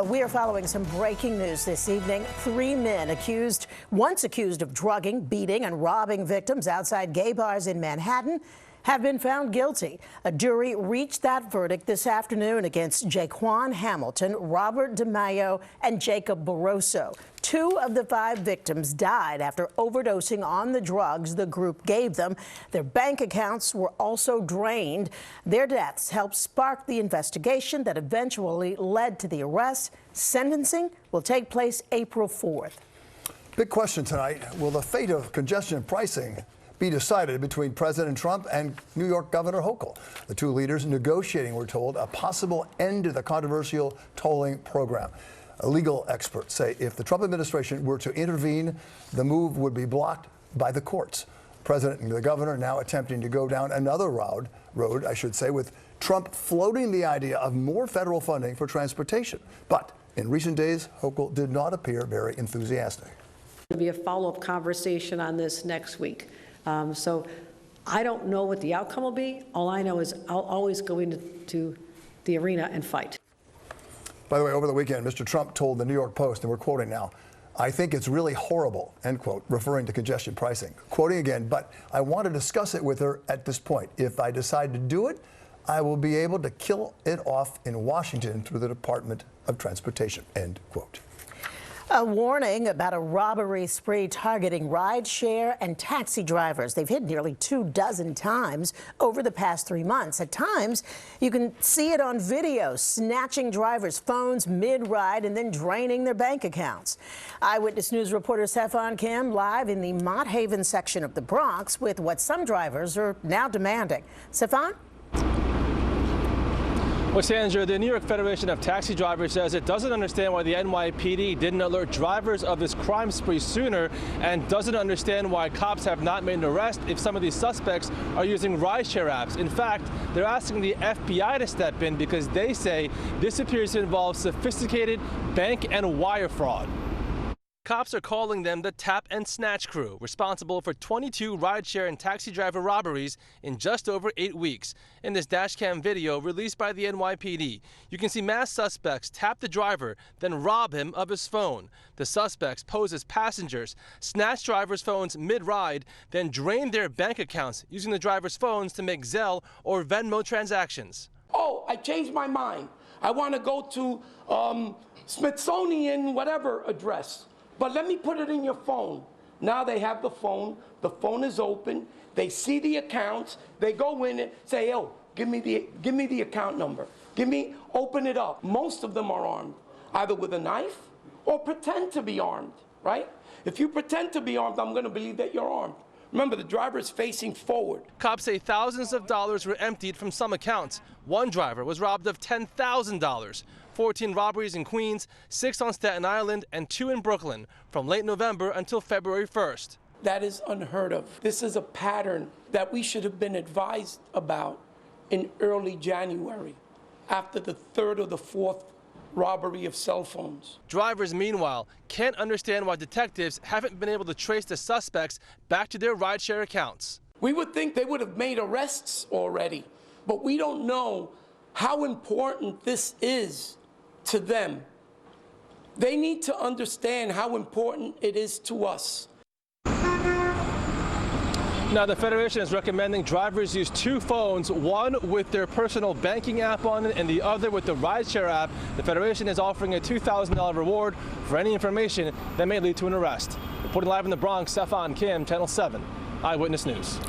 We are following some breaking news this evening. 3 men once accused of drugging, beating, and robbing victims outside gay bars in Manhattan have been found guilty. A jury reached that verdict this afternoon against Jaquan Hamilton, Robert DeMaio, and Jacob Barroso. 2 of the 5 victims died after overdosing on the drugs the group gave them. Their bank accounts were also drained. Their deaths helped spark the investigation that eventually led to the arrest. Sentencing will take place April 4th. Big question tonight. Will the fate of congestion pricing be decided between President Trump and New York Governor Hochul? The 2 leaders negotiating, we're told, a possible end to the controversial tolling program. Legal experts say if the Trump administration were to intervene, the move would be blocked by the courts. The president and the governor now attempting to go down another road, with Trump floating the idea of more federal funding for transportation. But in recent days, Hochul did not appear very enthusiastic. There'll be a follow-up conversation on this next week. So I don't know what the outcome will be. All I know is I'll always go into the arena and fight. By the way, over the weekend, Mr. Trump told the New York Post, and we're quoting now, "I think it's really horrible," end quote, referring to congestion pricing. Quoting again, "But I want to discuss it with her at this point. If I decide to do it, I will be able to kill it off in Washington through the Department of Transportation," end quote. A warning about a robbery spree targeting rideshare and taxi drivers. They've hit nearly 24 times over the past 3 months. At times, you can see it on video, snatching drivers' phones mid-ride and then draining their bank accounts. Eyewitness News reporter CeFaan Kim live in the Mott Haven section of the Bronx with what some drivers are now demanding. CeFaan? Well, Sandra, the New York Federation of Taxi Drivers says it doesn't understand why the NYPD didn't alert drivers of this crime spree sooner and doesn't understand why cops have not made an arrest if some of these suspects are using rideshare apps. In fact, they're asking the FBI to step in because they say this appears to involve sophisticated bank and wire fraud. Cops are calling them the Tap and Snatch Crew, responsible for 22 rideshare and taxi driver robberies in just over 8 weeks. In this dashcam video released by the NYPD, you can see masked suspects tap the driver, then rob him of his phone. The suspects pose as passengers, snatch drivers' phones mid-ride, then drain their bank accounts using the driver's phones to make Zelle or Venmo transactions. "Oh, I changed my mind. I want to go to Smithsonian whatever address. But let me put it in your phone." Now they have the phone is open, they see the accounts, they go in and say, "Oh, give me the account number. Open it up." Most of them are armed, either with a knife or pretend to be armed, right? If you pretend to be armed, I'm going to believe that you're armed. Remember, the driver is facing forward. Cops say thousands of dollars were emptied from some accounts. One driver was robbed of $10,000. 14 robberies in Queens, 6 on Staten Island, and 2 in Brooklyn from late November until February 1st. That is unheard of. This is a pattern that we should have been advised about in early January, after the 3rd or the 4th robbery of cell phones. Drivers, meanwhile, can't understand why detectives haven't been able to trace the suspects back to their rideshare accounts. We would think they would have made arrests already, but we don't know how important this is to them. They need to understand how important it is to us. Now, the Federation is recommending drivers use 2 phones, one with their personal banking app on it and the other with the rideshare app. The Federation is offering a $2,000 reward for any information that may lead to an arrest. Reporting live in the Bronx, CeFaan Kim, Channel 7, Eyewitness News.